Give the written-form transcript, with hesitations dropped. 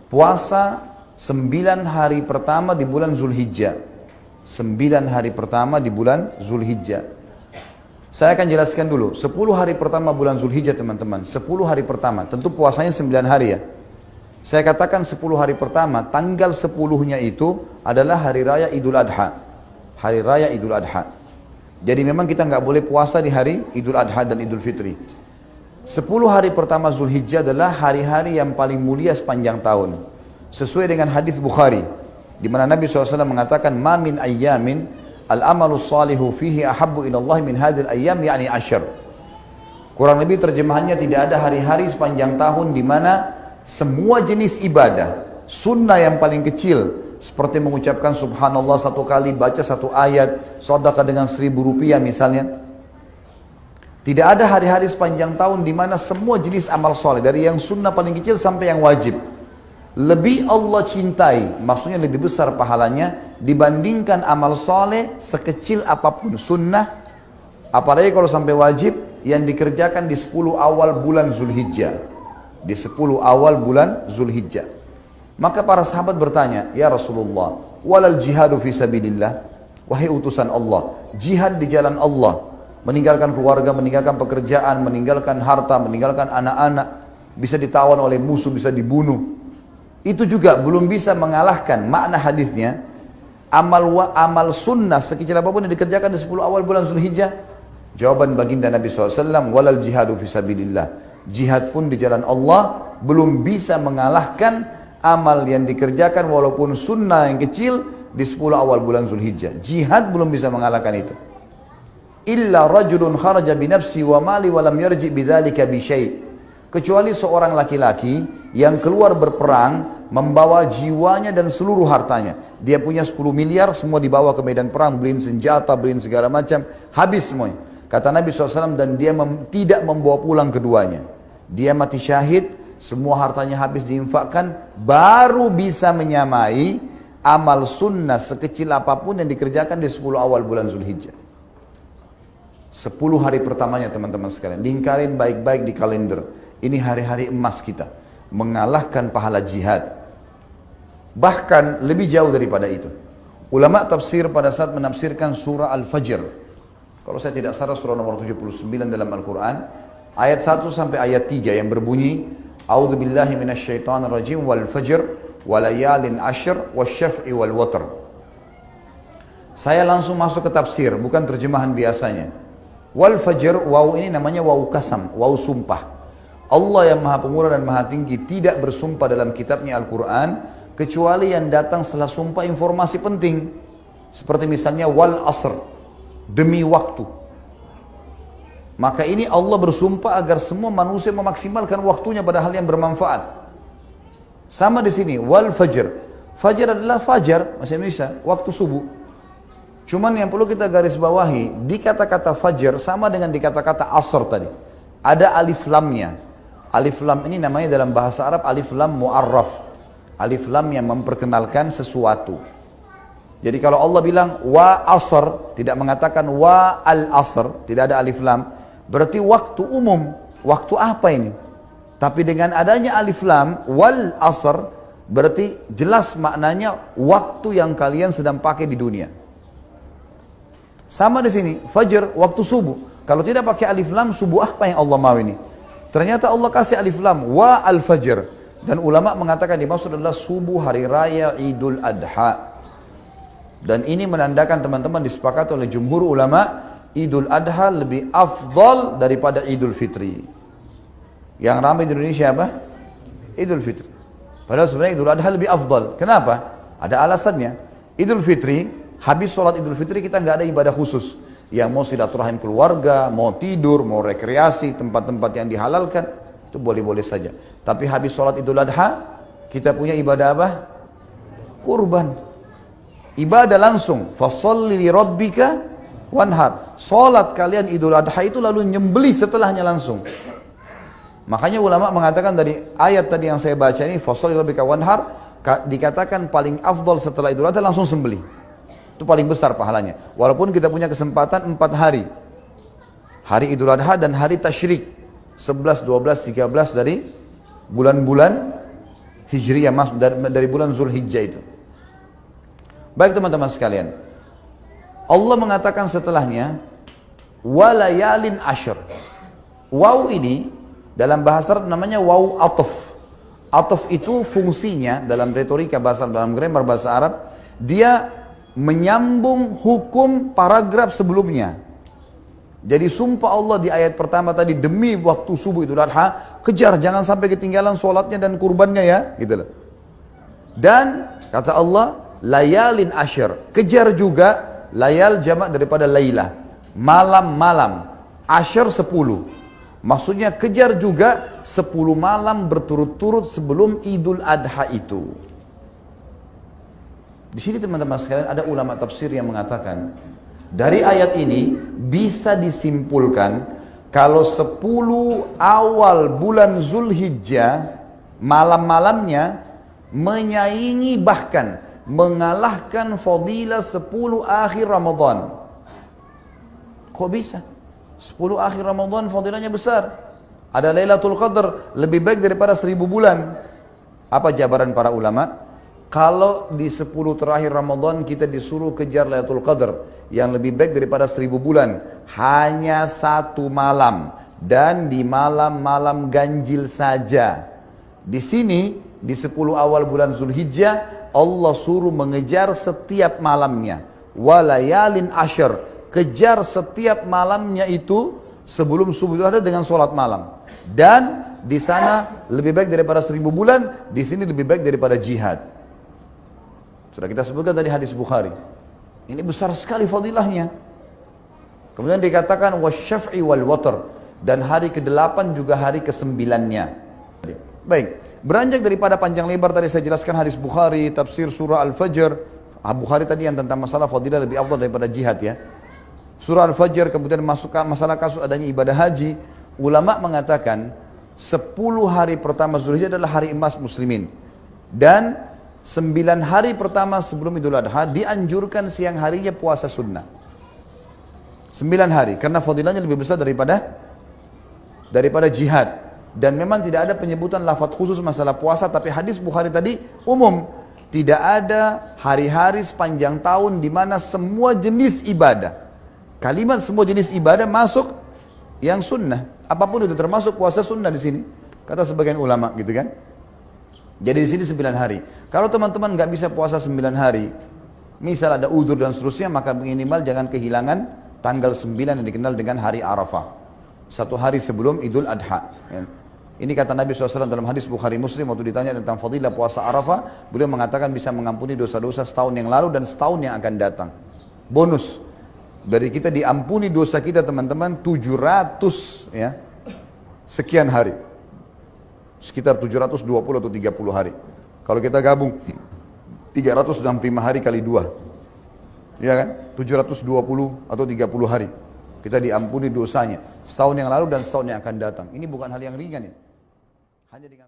puasa 9 hari pertama di bulan Zulhijjah. 9 hari pertama di bulan Zulhijjah. Saya akan jelaskan dulu, 10 hari pertama bulan Zulhijjah teman-teman. 10 hari pertama, tentu puasanya 9 hari ya. Saya katakan 10 hari pertama, tanggal 10-nya itu adalah hari raya Idul Adha. Hari raya Idul Adha. Jadi memang kita nggak boleh puasa di hari Idul Adha dan Idul Fitri. 10 hari pertama Zulhijjah adalah hari-hari yang paling mulia sepanjang tahun. Sesuai dengan hadis Bukhari, di mana Nabi SAW mengatakan, "Ma min ayyamin al-amalu salihu fihi ahabbu ilallah min hadil ayyam yakni asyar." Kurang lebih terjemahannya, tidak ada hari-hari sepanjang tahun di mana semua jenis ibadah, sunnah yang paling kecil, seperti mengucapkan subhanallah 1 kali, baca 1 ayat, sedekah dengan 1.000 rupiah misalnya. Tidak ada hari-hari sepanjang tahun di mana semua jenis amal soleh, dari yang sunnah paling kecil sampai yang wajib, lebih Allah cintai, maksudnya lebih besar pahalanya dibandingkan amal soleh sekecil apapun sunnah, apalagi kalau sampai wajib yang dikerjakan di 10 awal bulan Zulhijjah. Di 10 awal bulan Zulhijjah. Maka para sahabat bertanya, "Ya Rasulullah, walal jihadu fi sabilillah?" Wahai utusan Allah, jihad di jalan Allah, meninggalkan keluarga, meninggalkan pekerjaan, meninggalkan harta, meninggalkan anak-anak, bisa ditawan oleh musuh, bisa dibunuh. Itu juga belum bisa mengalahkan makna hadisnya. Amal sunnah sekecil apapun yang dikerjakan di 10 awal bulan Zulhijjah. Jawaban baginda Nabi SAW, walal jihadu fi sabilillah. Jihad pun di jalan Allah belum bisa mengalahkan amal yang dikerjakan walaupun sunnah yang kecil di 10 awal bulan Zulhijjah. Jihad belum bisa mengalahkan itu. Illa rajulun kharaja binafsi wa mali wa lam yarji bidzalika bi syai'. Kecuali seorang laki-laki yang keluar berperang membawa jiwanya dan seluruh hartanya. Dia punya 10 miliar, semua dibawa ke medan perang, beliin senjata, beliin segala macam, habis semuanya. Kata Nabi SAW, dan dia tidak membawa pulang keduanya. Dia mati syahid, semua hartanya habis diinfakkan, baru bisa menyamai amal sunnah sekecil apapun yang dikerjakan di 10 awal bulan Zulhijjah. 10 hari pertamanya teman-teman sekalian, lingkarin baik-baik di kalender. Ini hari-hari emas kita, mengalahkan pahala jihad. Bahkan lebih jauh daripada itu. Ulama tafsir pada saat menafsirkan surah Al-Fajr, kalau saya tidak salah surah nomor 79 dalam Al-Quran, ayat 1 sampai ayat 3 yang berbunyi, A'udzu billahi minasyaitonir rajim wal fajr walayalin ashr wasyaf'i wal watr. Saya langsung masuk ke tafsir, bukan terjemahan biasanya. Wal fajr, waw ini namanya waw kasam, waw sumpah. Allah yang maha pemurah dan maha tinggi tidak bersumpah dalam kitabnya Al-Quran kecuali yang datang setelah sumpah informasi penting. Seperti misalnya wal asr, demi waktu. Maka ini Allah bersumpah agar semua manusia memaksimalkan waktunya pada hal yang bermanfaat. Sama di sini, wal fajr. Fajar adalah fajar, bahasa Indonesia, waktu subuh. Cuman yang perlu kita garis bawahi, di kata-kata fajar sama dengan di kata-kata asr tadi. Ada alif lamnya. Alif lam ini namanya dalam bahasa Arab alif lam mu'arraf. Alif lam yang memperkenalkan sesuatu. Jadi kalau Allah bilang wa asr, tidak mengatakan wa al asr, tidak ada alif lam, berarti waktu umum. Waktu apa ini? Tapi dengan adanya alif lam wal asr, berarti jelas maknanya waktu yang kalian sedang pakai di dunia. Sama di sini, fajr, waktu subuh. Kalau tidak pakai alif lam, subuh apa yang Allah mau ini? Ternyata Allah kasih alif lam wa al fajr. Dan ulama mengatakan dimaksud adalah subuh hari raya Idul Adha. Dan ini menandakan teman-teman disepakati oleh jumhur ulama, Idul Adha lebih afdal daripada Idul Fitri. Yang ramai di Indonesia apa? Idul Fitri. Padahal sebenarnya Idul Adha lebih afdal. Kenapa? Ada alasannya. Idul Fitri, habis sholat Idul Fitri kita nggak ada ibadah khusus. Yang mau silaturahim keluarga, mau tidur, mau rekreasi, tempat-tempat yang dihalalkan, itu boleh-boleh saja. Tapi habis sholat Idul Adha, kita punya ibadah apa? Kurban. Ibadah langsung. Fasholli li rabbika wanhar. Sholat kalian Idul Adha itu lalu nyembelih setelahnya langsung. Makanya ulama mengatakan dari ayat tadi yang saya baca ini, fasholli li rabbika wanhar, dikatakan paling afdal setelah Idul Adha langsung sembelih. Itu paling besar pahalanya. Walaupun kita punya kesempatan 4 hari. Hari Idul Adha dan hari Tasyrik. 11, 12, 13 dari bulan-bulan Hijriyah, dari bulan Zulhijjah itu. Baik teman-teman sekalian, Allah mengatakan setelahnya, walayalin ashr. Waw ini dalam bahasa Arab namanya waw ataf. Ataf itu fungsinya dalam retorika bahasa, dalam grammar bahasa Arab, dia menyambung hukum paragraf sebelumnya. Jadi sumpah Allah di ayat pertama tadi, demi waktu subuh Idul Adha, kejar jangan sampai ketinggalan sholatnya dan kurbannya ya, gitu loh. Dan kata Allah, layalin ashr, kejar juga. Layal jamak daripada laylah, malam-malam. Ashr 10, maksudnya kejar juga 10 malam berturut-turut sebelum Idul Adha itu. Di sini teman-teman sekalian ada ulama tafsir yang mengatakan, dari ayat ini bisa disimpulkan kalau 10 awal bulan Zulhijjah malam-malamnya menyaingi bahkan mengalahkan fadilah 10 akhir Ramadan. Kok bisa? 10 akhir Ramadan fadilahnya besar. Ada Lailatul Qadar lebih baik daripada 1000 bulan. Apa jabaran para ulama? Kalau di 10 terakhir Ramadan kita disuruh kejar Lailatul Qadar yang lebih baik daripada 1000 bulan, hanya 1 malam dan di malam-malam ganjil saja. Di sini di 10 awal bulan Zulhijjah Allah suruh mengejar setiap malamnya. Walayalin ashr, kejar setiap malamnya itu sebelum subuh itu ada dengan sholat malam. Dan di sana lebih baik daripada 1000 bulan, di sini lebih baik daripada jihad. Sudah kita sebutkan tadi hadis Bukhari. Ini besar sekali fadilahnya. Kemudian dikatakan wasyaf'i wal watr, dan hari ke-8 juga hari ke-9-nya. Baik, beranjak daripada panjang lebar tadi saya jelaskan hadis Bukhari, tafsir surah Al-Fajr. Bukhari tadi yang tentang masalah fadilah lebih afdal daripada jihad ya. Surah Al-Fajr, kemudian masuk masalah kasus adanya ibadah haji. Ulama mengatakan 10 hari pertama Zulhijjah adalah hari emas muslimin. Dan 9 hari pertama sebelum Idul Adha dianjurkan siang harinya puasa sunnah. 9 hari, karena fadilahnya lebih besar daripada jihad. Dan memang tidak ada penyebutan lafaz khusus masalah puasa, tapi hadis Bukhari tadi umum. Tidak ada hari-hari sepanjang tahun di mana semua jenis ibadah, kalimat semua jenis ibadah masuk yang sunnah. Apapun itu termasuk puasa sunnah di sini, kata sebagian ulama gitu kan. Jadi di sini 9 hari. Kalau teman-teman nggak bisa puasa 9 hari, misal ada udzur dan seterusnya, maka minimal jangan kehilangan tanggal 9 yang dikenal dengan hari Arafah. 1 hari sebelum Idul Adha. Ya. Ini kata Nabi SAW dalam hadis Bukhari Muslim waktu ditanya tentang fadilah puasa Arafah, beliau mengatakan bisa mengampuni dosa-dosa setahun yang lalu dan setahun yang akan datang. Bonus dari kita diampuni dosa kita teman-teman 700 ya sekian hari, sekitar 720 atau 30 hari. Kalau kita gabung 365 hari kali 2, ya kan, 720 atau 30 hari kita diampuni dosanya setahun yang lalu dan setahun yang akan datang. Ini bukan hal yang ringan ya. Hanya dengan